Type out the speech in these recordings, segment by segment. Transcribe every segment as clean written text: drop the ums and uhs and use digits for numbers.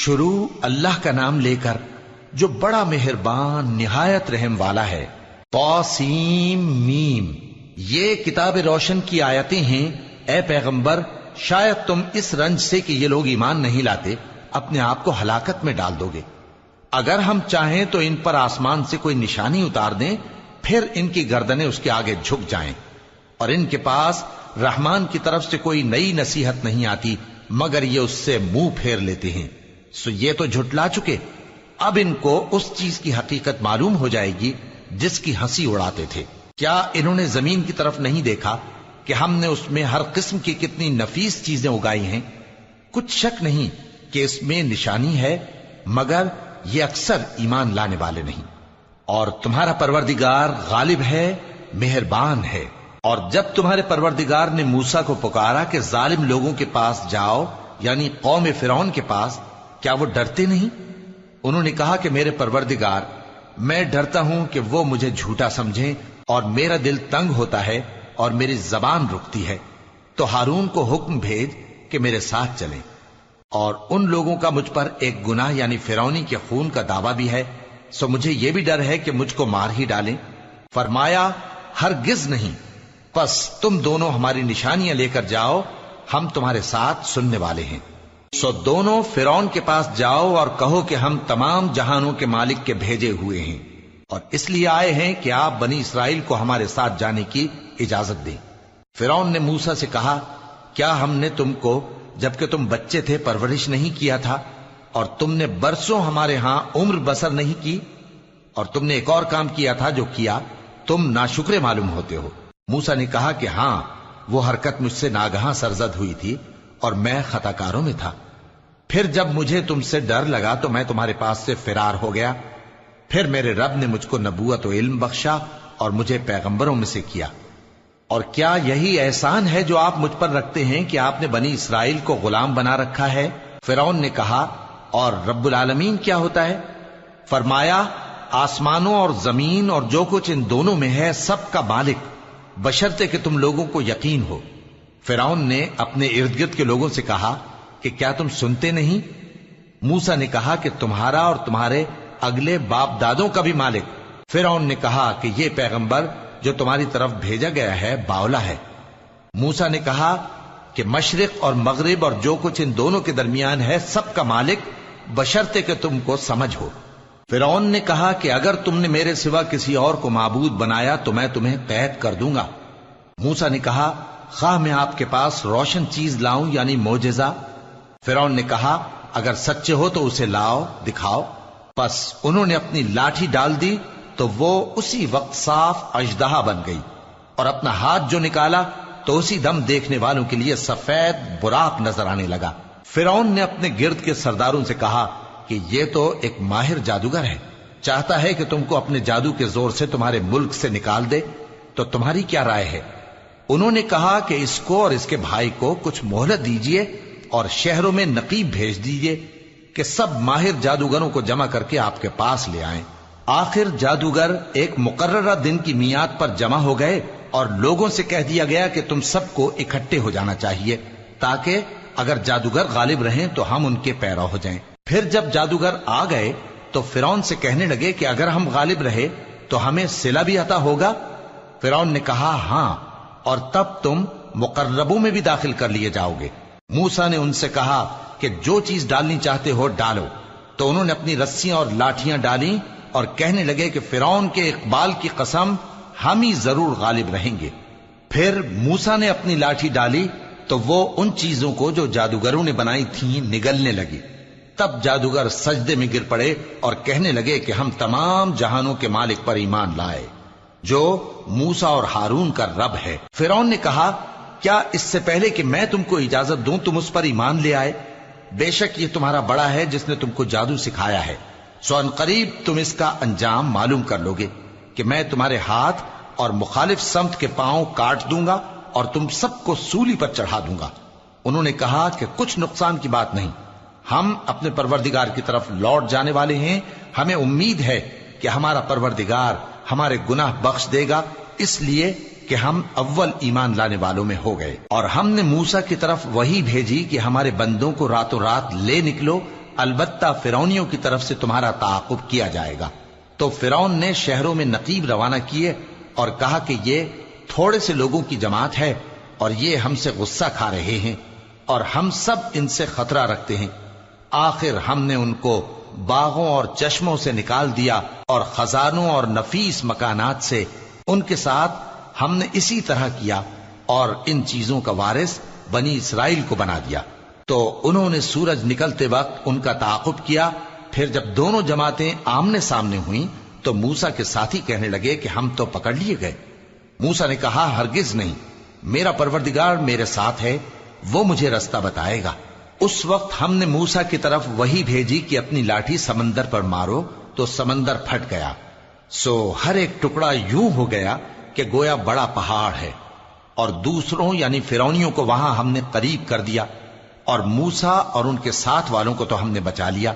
شروع اللہ کا نام لے کر جو بڑا مہربان نہایت رحم والا ہے۔ طاسیم میم، یہ کتاب روشن کی آیتیں ہیں۔ اے پیغمبر، شاید تم اس رنج سے کہ یہ لوگ ایمان نہیں لاتے اپنے آپ کو ہلاکت میں ڈال دو گے۔ اگر ہم چاہیں تو ان پر آسمان سے کوئی نشانی اتار دیں، پھر ان کی گردنیں اس کے آگے جھک جائیں، اور ان کے پاس رحمان کی طرف سے کوئی نئی نصیحت نہیں آتی مگر یہ اس سے منہ پھیر لیتے ہیں۔ سو یہ تو جھٹلا چکے، اب ان کو اس چیز کی حقیقت معلوم ہو جائے گی جس کی ہنسی اڑاتے تھے۔ کیا انہوں نے زمین کی طرف نہیں دیکھا کہ ہم نے اس میں ہر قسم کی کتنی نفیس چیزیں اگائی ہیں؟ کچھ شک نہیں کہ اس میں نشانی ہے، مگر یہ اکثر ایمان لانے والے نہیں۔ اور تمہارا پروردگار غالب ہے، مہربان ہے۔ اور جب تمہارے پروردگار نے موسیٰ کو پکارا کہ ظالم لوگوں کے پاس جاؤ، یعنی قوم فرعون کے پاس، کیا وہ ڈرتے نہیں؟ انہوں نے کہا کہ میرے پروردگار، میں ڈرتا ہوں کہ وہ مجھے جھوٹا سمجھیں، اور میرا دل تنگ ہوتا ہے اور میری زبان رکتی ہے، تو ہارون کو حکم بھیج کہ میرے ساتھ چلیں۔ اور ان لوگوں کا مجھ پر ایک گناہ یعنی فرعونی کے خون کا دعویٰ بھی ہے، سو مجھے یہ بھی ڈر ہے کہ مجھ کو مار ہی ڈالیں۔ فرمایا ہرگز نہیں، پس تم دونوں ہماری نشانیاں لے کر جاؤ، ہم تمہارے ساتھ سننے والے ہیں۔ سو دونوں فرعون کے پاس جاؤ اور کہو کہ ہم تمام جہانوں کے مالک کے بھیجے ہوئے ہیں، اور اس لیے آئے ہیں کہ آپ بنی اسرائیل کو ہمارے ساتھ جانے کی اجازت دیں۔ فرعون نے موسیٰ سے کہا، کیا ہم نے تم کو جبکہ تم بچے تھے پرورش نہیں کیا تھا، اور تم نے برسوں ہمارے ہاں عمر بسر نہیں کی؟ اور تم نے ایک اور کام کیا تھا جو کیا، تم ناشکرے معلوم ہوتے ہو۔ موسیٰ نے کہا کہ ہاں، وہ حرکت مجھ سے ناگہاں سرزد ہوئی تھی اور میں خطا کاروں میں تھا۔ پھر جب مجھے تم سے ڈر لگا تو میں تمہارے پاس سے فرار ہو گیا۔ پھر میرے رب نے مجھ کو نبوت و علم بخشا اور مجھے پیغمبروں میں سے کیا۔ اور کیا یہی احسان ہے جو آپ مجھ پر رکھتے ہیں کہ آپ نے بنی اسرائیل کو غلام بنا رکھا ہے؟ فرعون نے کہا، اور رب العالمین کیا ہوتا ہے؟ فرمایا، آسمانوں اور زمین اور جو کچھ ان دونوں میں ہے سب کا مالک، بشرطے کہ تم لوگوں کو یقین ہو۔ فرعون نے اپنے ارد گرد کے لوگوں سے کہا کہ کیا تم سنتے نہیں؟ موسیٰ نے کہا کہ تمہارا اور تمہارے اگلے باپ دادوں کا بھی مالک۔ فرعون نے کہا کہ یہ پیغمبر جو تمہاری طرف بھیجا گیا ہے باولا ہے۔ موسیٰ نے کہا کہ مشرق اور مغرب اور جو کچھ ان دونوں کے درمیان ہے سب کا مالک، بشرطے کہ تم کو سمجھ ہو۔ فرعون نے کہا کہ اگر تم نے میرے سوا کسی اور کو معبود بنایا تو میں تمہیں قید کر دوں گا۔ موسیٰ نے کہا، خواہ میں آپ کے پاس روشن چیز لاؤں یعنی معجزہ؟ فرعون نے کہا، اگر سچے ہو تو اسے لاؤ، دکھاؤ۔ پس انہوں نے اپنی لاٹھی ڈال دی تو وہ اسی وقت صاف اژدہا بن گئی، اور اپنا ہاتھ جو نکالا تو اسی دم دیکھنے والوں کے لیے سفید براق نظر آنے لگا۔ فرعون نے اپنے گرد کے سرداروں سے کہا کہ یہ تو ایک ماہر جادوگر ہے، چاہتا ہے کہ تم کو اپنے جادو کے زور سے تمہارے ملک سے نکال دے، تو تمہاری کیا رائے ہے؟ انہوں نے کہا کہ اس کو اور اس کے بھائی کو کچھ مہلت دیجئے اور شہروں میں نقیب بھیج دیجئے کہ سب ماہر جادوگروں کو جمع کر کے آپ کے پاس لے آئیں۔ آخر جادوگر ایک مقررہ دن کی میعاد پر جمع ہو گئے اور لوگوں سے کہہ دیا گیا کہ تم سب کو اکٹھے ہو جانا چاہیے تاکہ اگر جادوگر غالب رہیں تو ہم ان کے پیرو ہو جائیں۔ پھر جب جادوگر آ گئے تو فرعون سے کہنے لگے کہ اگر ہم غالب رہے تو ہمیں صلہ بھی عطا ہوگا؟ فرعون نے کہا، ہاں، اور تب تم مقربوں میں بھی داخل کر لیے جاؤ گے۔ موسیٰ نے ان سے کہا کہ جو چیز ڈالنی چاہتے ہو ڈالو، تو انہوں نے اپنی رسیاں اور لاٹھیاں ڈالیں اور کہنے لگے کہ فرعون کے اقبال کی قسم، ہم ہی ضرور غالب رہیں گے۔ پھر موسیٰ نے اپنی لاٹھی ڈالی تو وہ ان چیزوں کو جو جادوگروں نے بنائی تھیں نگلنے لگی۔ تب جادوگر سجدے میں گر پڑے اور کہنے لگے کہ ہم تمام جہانوں کے مالک پر ایمان لائے جو موسیٰ اور ہارون کا رب ہے۔ فرعون نے کہا، کیا اس سے پہلے کہ میں تم کو اجازت دوں تم اس پر ایمان لے آئے؟ بے شک یہ تمہارا بڑا ہے جس نے تم کو جادو سکھایا ہے، سو ان قریب تم اس کا انجام معلوم کر لو گے کہ میں تمہارے ہاتھ اور مخالف سمت کے پاؤں کاٹ دوں گا اور تم سب کو سولی پر چڑھا دوں گا۔ انہوں نے کہا کہ کچھ نقصان کی بات نہیں، ہم اپنے پروردگار کی طرف لوٹ جانے والے ہیں، ہمیں امید ہے کہ ہمارا پروردگار ہمارے گناہ بخش دے گا، اس لیے کہ ہم اول ایمان لانے والوں میں ہو گئے۔ اور ہم نے موسیٰ کی طرف وحی بھیجی کہ ہمارے بندوں کو راتوں رات لے نکلو البتہ فرعونیوں کی طرف سے تمہارا تعاقب کیا جائے گا۔ تو فرعون نے شہروں میں نقیب روانہ کیے اور کہا کہ یہ تھوڑے سے لوگوں کی جماعت ہے اور یہ ہم سے غصہ کھا رہے ہیں اور ہم سب ان سے خطرہ رکھتے ہیں۔ آخر ہم نے ان کو باغوں اور چشموں سے نکال دیا اور خزانوں اور نفیس مکانات سے۔ ان کے ساتھ ہم نے اسی طرح کیا اور ان چیزوں کا وارث بنی اسرائیل کو بنا دیا۔ تو انہوں نے سورج نکلتے وقت ان کا تعاقب کیا۔ پھر جب دونوں جماعتیں آمنے سامنے ہوئیں تو موسیٰ کے ساتھی کہنے لگے کہ ہم تو پکڑ لیے گئے۔ موسیٰ نے کہا ہرگز نہیں، میرا پروردگار میرے ساتھ ہے، وہ مجھے رستہ بتائے گا۔ اس وقت ہم نے موسیٰ کی طرف وحی بھیجی کہ اپنی لاٹھی سمندر پر مارو، تو سمندر پھٹ گیا، سو ہر ایک ٹکڑا یوں ہو گیا کہ گویا بڑا پہاڑ ہے، اور دوسروں یعنی فرعونیوں کو وہاں ہم نے قریب کر دیا، اور موسیٰ اور ان کے ساتھ والوں کو تو ہم نے بچا لیا،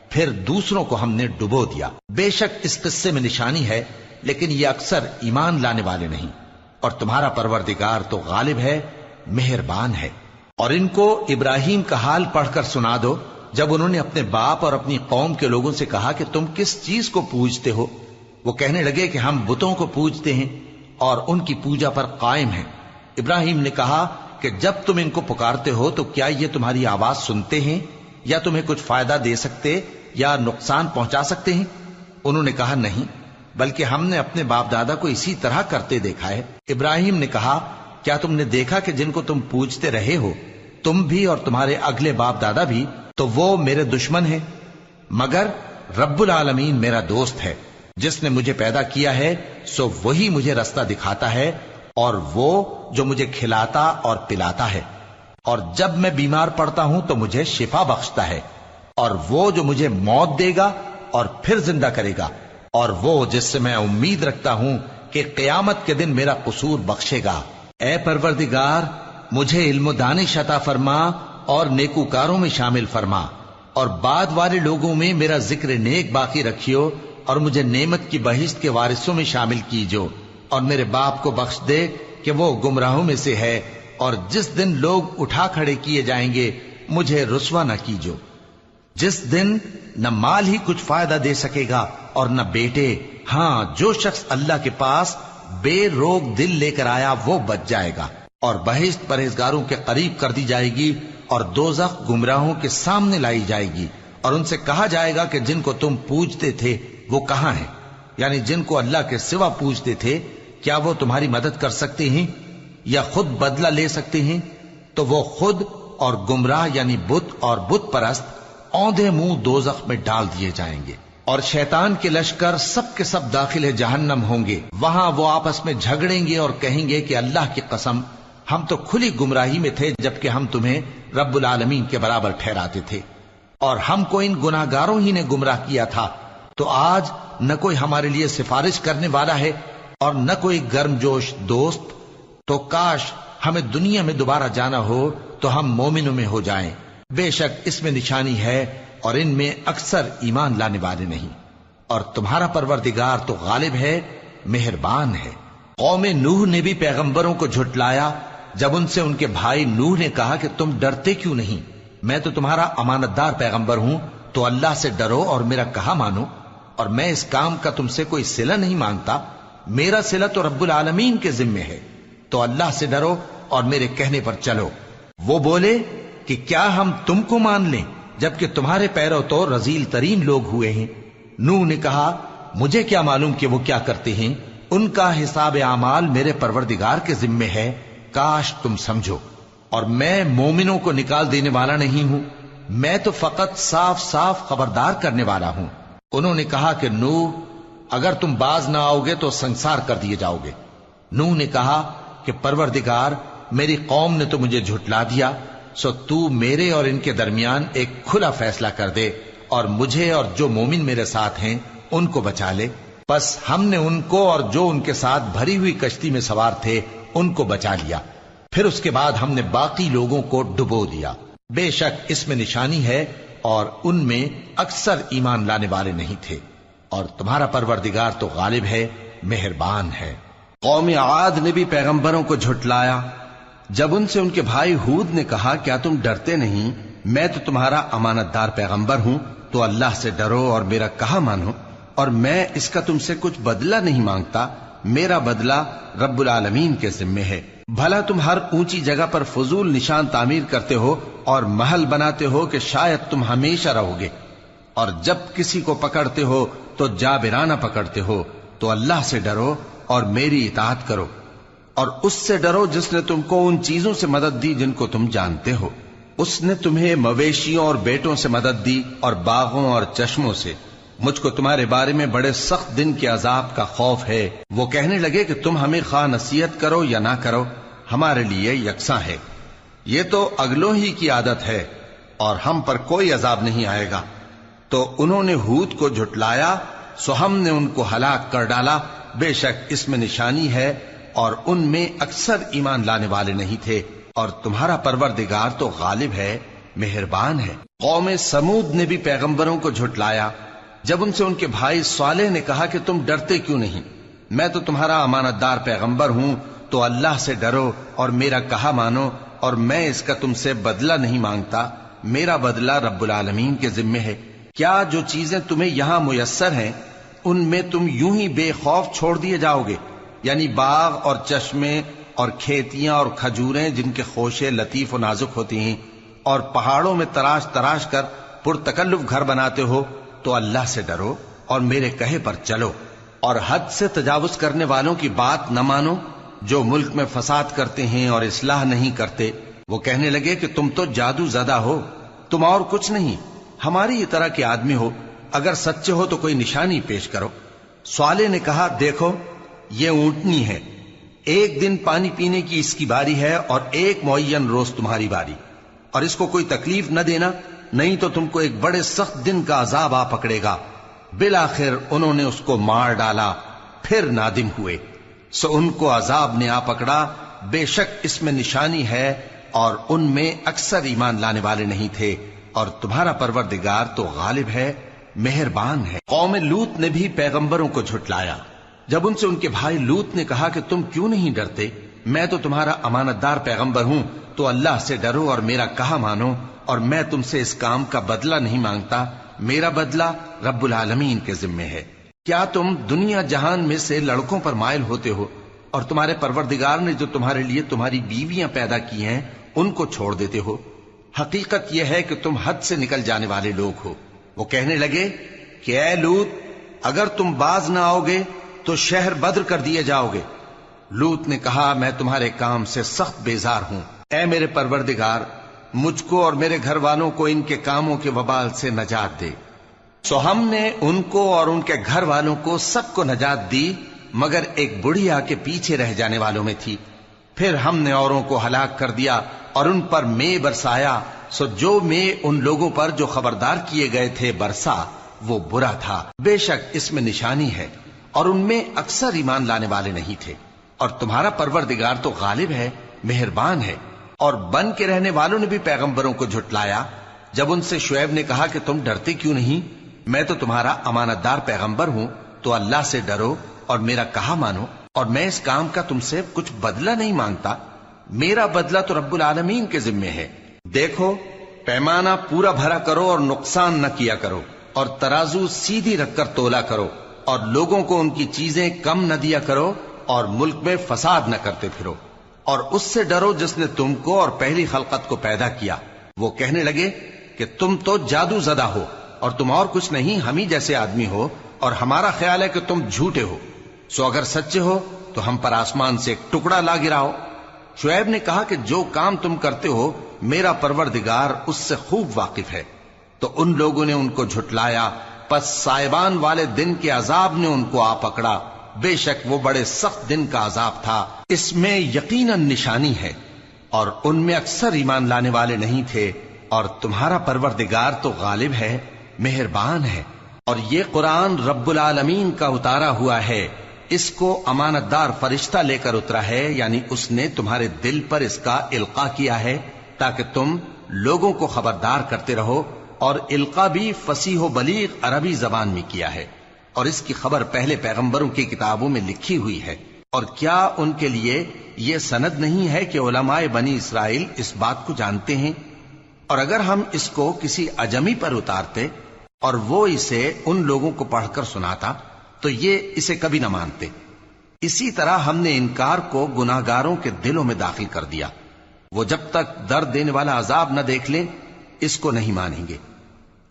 پھر دوسروں کو ہم نے ڈبو دیا۔ بے شک اس قصے میں نشانی ہے، لیکن یہ اکثر ایمان لانے والے نہیں، اور تمہارا پروردگار تو غالب ہے، مہربان ہے۔ اور ان کو ابراہیم کا حال پڑھ کر سنا دو جب انہوں نے اپنے باپ اور اپنی قوم کے لوگوں سے کہا کہ تم کس چیز کو پوجتے ہو؟ وہ کہنے لگے کہ ہم بتوں کو پوجتے ہیں اور ان کی پوجا پر قائم ہیں۔ ابراہیم نے کہا کہ جب تم ان کو پکارتے ہو تو کیا یہ تمہاری آواز سنتے ہیں یا تمہیں کچھ فائدہ دے سکتے یا نقصان پہنچا سکتے ہیں؟ انہوں نے کہا نہیں، بلکہ ہم نے اپنے باپ دادا کو اسی طرح کرتے دیکھا ہے۔ ابراہیم نے کہا کیا تم نے دیکھا کہ جن کو تم پوجتے رہے ہو، تم بھی اور تمہارے اگلے باپ دادا بھی، تو وہ میرے دشمن ہیں، مگر رب العالمین میرا دوست ہے۔ جس نے مجھے پیدا کیا ہے سو وہی مجھے رستہ دکھاتا ہے، اور وہ جو مجھے کھلاتا اور پلاتا ہے، اور جب میں بیمار پڑتا ہوں تو مجھے شفا بخشتا ہے، اور وہ جو مجھے موت دے گا اور پھر زندہ کرے گا، اور وہ جس سے میں امید رکھتا ہوں کہ قیامت کے دن میرا قصور بخشے گا۔ اے پروردگار، مجھے علم و دانش عطا فرما اور نیکوکاروں میں شامل فرما، اور بعد والے لوگوں میں میرا ذکر نیک باقی رکھیو، اور مجھے نعمت کی بہشت کے وارثوں میں شامل کیجو، اور میرے باپ کو بخش دے کہ وہ گمراہوں میں سے ہے، اور جس دن لوگ اٹھا کھڑے کیے جائیں گے مجھے رسوا نہ کیجو، جس دن نہ مال ہی کچھ فائدہ دے سکے گا اور نہ بیٹے۔ ہاں، جو شخص اللہ کے پاس بے روک دل لے کر آیا وہ بچ جائے گا، اور بہشت پرہیزگاروں کے قریب کر دی جائے گی، اور دوزخ گمراہوں کے سامنے لائی جائے گی، اور ان سے کہا جائے گا کہ جن کو تم پوجتے تھے وہ کہاں ہیں؟ یعنی جن کو اللہ کے سوا پوجتے تھے، کیا وہ تمہاری مدد کر سکتے ہیں یا خود بدلہ لے سکتے ہیں؟ تو وہ خود اور گمراہ یعنی بت اور بت پرست اوندھے منہ دوزخ میں ڈال دیے جائیں گے، اور شیطان کے لشکر سب کے سب داخل جہنم ہوں گے۔ وہاں وہ آپس میں جھگڑیں گے اور کہیں گے کہ اللہ کی قسم، ہم تو کھلی گمراہی میں تھے جبکہ ہم تمہیں رب العالمین کے برابر ٹھہراتے تھے، اور ہم کو ان گناہگاروں ہی نے گمراہ کیا تھا، تو آج نہ کوئی ہمارے لیے سفارش کرنے والا ہے اور نہ کوئی گرم جوش دوست۔ تو کاش ہمیں دنیا میں دوبارہ جانا ہو تو ہم مومنوں میں ہو جائیں۔ بے شک اس میں نشانی ہے اور ان میں اکثر ایمان لانے والے نہیں، اور تمہارا پروردگار تو غالب ہے، مہربان ہے۔ قوم نوح نے بھی پیغمبروں کو جھٹلایا جب ان سے ان کے بھائی نوح نے کہا کہ تم ڈرتے کیوں نہیں؟ میں تو تمہارا امانت دار پیغمبر ہوں، تو اللہ سے ڈرو اور میرا کہا مانو، اور میں اس کام کا تم سے کوئی صلہ نہیں مانگتا، میرا صلہ تو رب العالمین کے ذمے ہے، تو اللہ سے ڈرو اور میرے کہنے پر چلو۔ وہ بولے کہ کیا ہم تم کو مان لیں جبکہ تمہارے پیرو تو رذیل ترین لوگ ہوئے ہیں؟ نوح نے کہا مجھے کیا معلوم کہ وہ کیا کرتے ہیں، ان کا حساب اعمال میرے پروردگار کے ذمے ہے، کاش تم سمجھو۔ اور میں مومنوں کو نکال دینے والا نہیں ہوں، میں تو فقط صاف صاف خبردار کرنے والا ہوں۔ انہوں نے کہا کہ نوح، اگر تم باز نہ آؤ گے تو سنسار کر دیے جاؤ گے۔ نوح نے کہا کہ پروردگار، میری قوم نے تو مجھے جھٹلا دیا، سو تو میرے اور ان کے درمیان ایک کھلا فیصلہ کر دے، اور مجھے اور جو مومن میرے ساتھ ہیں ان کو بچا لے۔ پس ہم نے ان کو اور جو ان کے ساتھ بھری ہوئی کشتی میں سوار تھے ان کو بچا لیا، پھر اس کے بعد ہم نے باقی لوگوں کو ڈبو دیا۔ بے شک اس میں نشانی ہے اور ان میں اکثر ایمان لانے والے نہیں تھے، اور تمہارا پروردگار تو غالب ہے، مہربان ہے۔ قوم عاد نے بھی پیغمبروں کو جھٹلایا جب ان سے ان کے بھائی ہود نے کہا کیا تم ڈرتے نہیں؟ میں تو تمہارا امانت دار پیغمبر ہوں، تو اللہ سے ڈرو اور میرا کہا مانو، اور میں اس کا تم سے کچھ بدلہ نہیں مانگتا، میرا بدلہ رب العالمین کے ذمے ہے۔ بھلا تم ہر اونچی جگہ پر فضول نشان تعمیر کرتے ہو اور محل بناتے ہو کہ شاید تم ہمیشہ رہو گے، اور جب کسی کو پکڑتے ہو تو جابرانہ پکڑتے ہو، تو اللہ سے ڈرو اور میری اطاعت کرو، اور اس سے ڈرو جس نے تم کو ان چیزوں سے مدد دی جن کو تم جانتے ہو۔ اس نے تمہیں مویشیوں اور بیٹوں سے مدد دی اور باغوں اور چشموں سے۔ مجھ کو تمہارے بارے میں بڑے سخت دن کے عذاب کا خوف ہے۔ وہ کہنے لگے کہ تم ہمیں خواہ نصیحت کرو یا نہ کرو، ہمارے لیے یکساں ہے، یہ تو اگلوں ہی کی عادت ہے، اور ہم پر کوئی عذاب نہیں آئے گا۔ تو انہوں نے ہود کو جھٹلایا، سو ہم نے ان کو ہلاک کر ڈالا۔ بے شک اس میں نشانی ہے، اور ان میں اکثر ایمان لانے والے نہیں تھے، اور تمہارا پروردگار تو غالب ہے، مہربان ہے۔ قوم سمود نے بھی پیغمبروں کو جھٹلایا جب ان سے ان کے بھائی صالح نے کہا کہ تم ڈرتے کیوں نہیں، میں تو تمہارا امانت دار پیغمبر ہوں، تو اللہ سے ڈرو اور میرا کہا مانو، اور میں اس کا تم سے بدلہ نہیں مانگتا، میرا بدلہ رب العالمین کے ذمے ہے۔ کیا جو چیزیں تمہیں یہاں میسر ہیں ان میں تم یوں ہی بے خوف چھوڑ دیے جاؤ گے؟ یعنی باغ اور چشمے اور کھیتیاں اور کھجوریں جن کے خوشے لطیف و نازک ہوتی ہیں، اور پہاڑوں میں تراش تراش کر پرتکلف گھر بناتے ہو، تو اللہ سے ڈرو اور میرے کہے پر چلو، اور حد سے تجاوز کرنے والوں کی بات نہ مانو جو ملک میں فساد کرتے ہیں اور اصلاح نہیں کرتے۔ وہ کہنے لگے کہ تم تو جادو زدہ ہو، تم اور کچھ نہیں، ہماری ہی طرح کے آدمی ہو، اگر سچے ہو تو کوئی نشانی پیش کرو۔ صالح نے کہا دیکھو یہ اونٹنی ہے، ایک دن پانی پینے کی اس کی باری ہے اور ایک معین روز تمہاری باری، اور اس کو کوئی تکلیف نہ دینا، نہیں تو تم کو ایک بڑے سخت دن کا عذاب آ پکڑے گا۔ بالآخر انہوں نے اس کو مار ڈالا، پھر نادم ہوئے، سو ان کو عذاب نے آ پکڑا۔ بے شک اس میں نشانی ہے، اور ان میں اکثر ایمان لانے والے نہیں تھے، اور تمہارا پروردگار تو غالب ہے، مہربان ہے۔ قوم لوط نے بھی پیغمبروں کو جھٹلایا جب ان سے ان کے بھائی لوط نے کہا کہ تم کیوں نہیں ڈرتے، میں تو تمہارا امانت دار پیغمبر ہوں، تو اللہ سے ڈرو اور میرا کہا مانو، اور میں تم سے اس کام کا بدلہ نہیں مانگتا، میرا بدلہ رب العالمین کے ذمے ہے۔ کیا تم دنیا جہان میں سے لڑکوں پر مائل ہوتے ہو، اور تمہارے پروردگار نے جو تمہارے لیے تمہاری بیویاں پیدا کی ہیں ان کو چھوڑ دیتے ہو؟ حقیقت یہ ہے کہ تم حد سے نکل جانے والے لوگ ہو۔ وہ کہنے لگے کہ اے لوط اگر تم باز نہ آؤ گے تو شہر بدر کر دیے جاؤ گے۔ لوط نے کہا میں تمہارے کام سے سخت بیزار ہوں، اے میرے پروردگار مجھ کو اور میرے گھر والوں کو ان کے کاموں کے وبال سے نجات دے۔ سو ہم نے ان کو اور ان کے گھر والوں کو سب کو نجات دی، مگر ایک بڑھیا کے پیچھے رہ جانے والوں میں تھی۔ پھر ہم نے اوروں کو ہلاک کر دیا اور ان پر مے برسایا، سو جو مے ان لوگوں پر جو خبردار کیے گئے تھے برسا وہ برا تھا۔ بے شک اس میں نشانی ہے، اور ان میں اکثر ایمان لانے والے نہیں تھے، اور تمہارا پروردگار تو غالب ہے، مہربان ہے۔ اور بن کے رہنے والوں نے بھی پیغمبروں کو جھٹلایا جب ان سے شعیب نے کہا کہ تم ڈرتے کیوں نہیں، میں تو تمہارا امانت دار پیغمبر ہوں، تو اللہ سے ڈرو اور میرا کہا مانو، اور میں اس کام کا تم سے کچھ بدلہ نہیں مانگتا، میرا بدلہ تو رب العالمین کے ذمے ہے۔ دیکھو پیمانہ پورا بھرا کرو اور نقصان نہ کیا کرو، اور ترازو سیدھی رکھ کر تولا کرو، اور لوگوں کو ان کی چیزیں کم نہ دیا کرو، اور ملک میں فساد نہ کرتے پھرو، اور اس سے ڈرو جس نے تم کو اور پہلی خلقت کو پیدا کیا۔ وہ کہنے لگے کہ تم تو جادو زدہ ہو، اور تم اور کچھ نہیں، ہم ہی جیسے آدمی ہو، اور ہمارا خیال ہے کہ تم جھوٹے ہو، سو اگر سچے ہو تو ہم پر آسمان سے ایک ٹکڑا لا گراؤ۔ شعیب نے کہا کہ جو کام تم کرتے ہو میرا پروردگار اس سے خوب واقف ہے۔ تو ان لوگوں نے ان کو جھٹلایا، پس سائبان والے دن کے عذاب نے ان کو آ پکڑا، بے شک وہ بڑے سخت دن کا عذاب تھا، اس میں یقیناً نشانی ہے، اور ان میں اکثر ایمان لانے والے نہیں تھے، اور تمہارا پروردگار تو غالب ہے، مہربان ہے۔ اور یہ قرآن رب العالمین کا اتارا ہوا ہے، اس کو امانت دار فرشتہ لے کر اترا ہے، یعنی اس نے تمہارے دل پر اس کا القاء کیا ہے تاکہ تم لوگوں کو خبردار کرتے رہو، اور القاء بھی فصیح و بلیغ عربی زبان میں کیا ہے، اور اس کی خبر پہلے پیغمبروں کی کتابوں میں لکھی ہوئی ہے۔ اور کیا ان کے لیے یہ سند نہیں ہے کہ علماء بنی اسرائیل اس بات کو جانتے ہیں؟ اور اگر ہم اس کو کسی اجمی پر اتارتے اور وہ اسے ان لوگوں کو پڑھ کر سناتا تو یہ اسے کبھی نہ مانتے. اسی طرح ہم نے انکار کو گناہگاروں کے دلوں میں داخل کر دیا. وہ جب تک درد دینے والا عذاب نہ دیکھ لیں اس کو نہیں مانیں گے.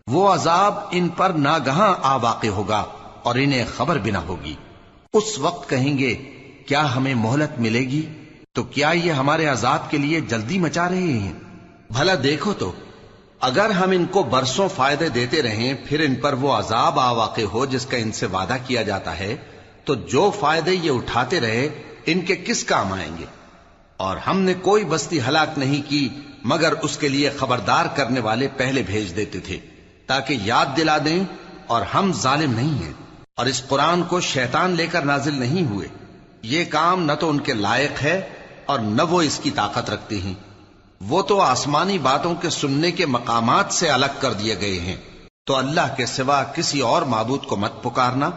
وہ عذاب ان پر ناگہاں آ واقع ہوگا اور انہیں خبر بھی نہ ہوگی. اس وقت کہیں گے کیا ہمیں مہلت ملے گی؟ تو کیا یہ ہمارے عذاب کے لیے جلدی مچا رہے ہیں؟ بھلا دیکھو تو اگر ہم ان کو برسوں فائدے دیتے رہیں پھر ان پر وہ عذاب آ واقع ہو جس کا ان سے وعدہ کیا جاتا ہے تو جو فائدے یہ اٹھاتے رہے ان کے کس کام آئیں گے؟ اور ہم نے کوئی بستی ہلاک نہیں کی مگر اس کے لیے خبردار کرنے والے پہلے بھیج دیتے تھے تاکہ یاد دلا دیں، اور ہم ظالم نہیں ہیں. اور اس قرآن کو شیطان لے کر نازل نہیں ہوئے. یہ کام نہ تو ان کے لائق ہے اور نہ وہ اس کی طاقت رکھتے ہیں. وہ تو آسمانی باتوں کے سننے کے مقامات سے الگ کر دیے گئے ہیں. تو اللہ کے سوا کسی اور معبود کو مت پکارنا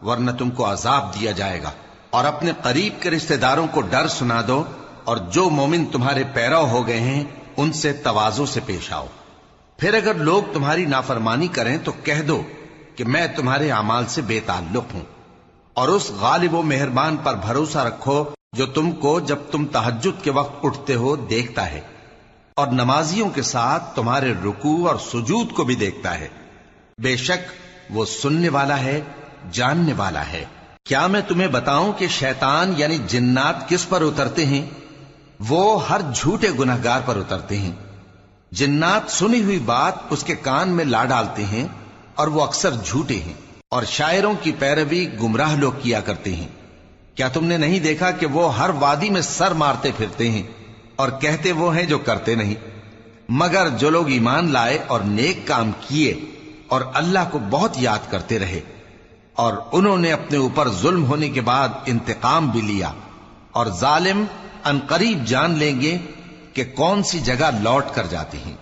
ورنہ تم کو عذاب دیا جائے گا. اور اپنے قریب کے رشتہ داروں کو ڈر سنا دو، اور جو مومن تمہارے پیرو ہو گئے ہیں ان سے تواضع سے پیش آؤ. پھر اگر لوگ تمہاری نافرمانی کریں تو کہہ دو کہ میں تمہارے اعمال سے بے تعلق ہوں، اور اس غالب و مہربان پر بھروسہ رکھو جو تم کو جب تم تہجد کے وقت اٹھتے ہو دیکھتا ہے، اور نمازیوں کے ساتھ تمہارے رکوع اور سجود کو بھی دیکھتا ہے. بے شک وہ سننے والا ہے، جاننے والا ہے. کیا میں تمہیں بتاؤں کہ شیطان یعنی جنات کس پر اترتے ہیں؟ وہ ہر جھوٹے گنہگار پر اترتے ہیں. جنات سنی ہوئی بات اس کے کان میں لا ڈالتے ہیں اور وہ اکثر جھوٹے ہیں، اور شاعروں کی پیروی گمراہ لوگ کیا کرتے ہیں. کیا تم نے نہیں دیکھا کہ وہ ہر وادی میں سر مارتے پھرتے ہیں اور کہتے وہ ہیں جو کرتے نہیں؟ مگر جو لوگ ایمان لائے اور نیک کام کیے اور اللہ کو بہت یاد کرتے رہے اور انہوں نے اپنے اوپر ظلم ہونے کے بعد انتقام بھی لیا، اور ظالم عنقریب جان لیں گے کہ کون سی جگہ لوٹ کر جاتے ہیں.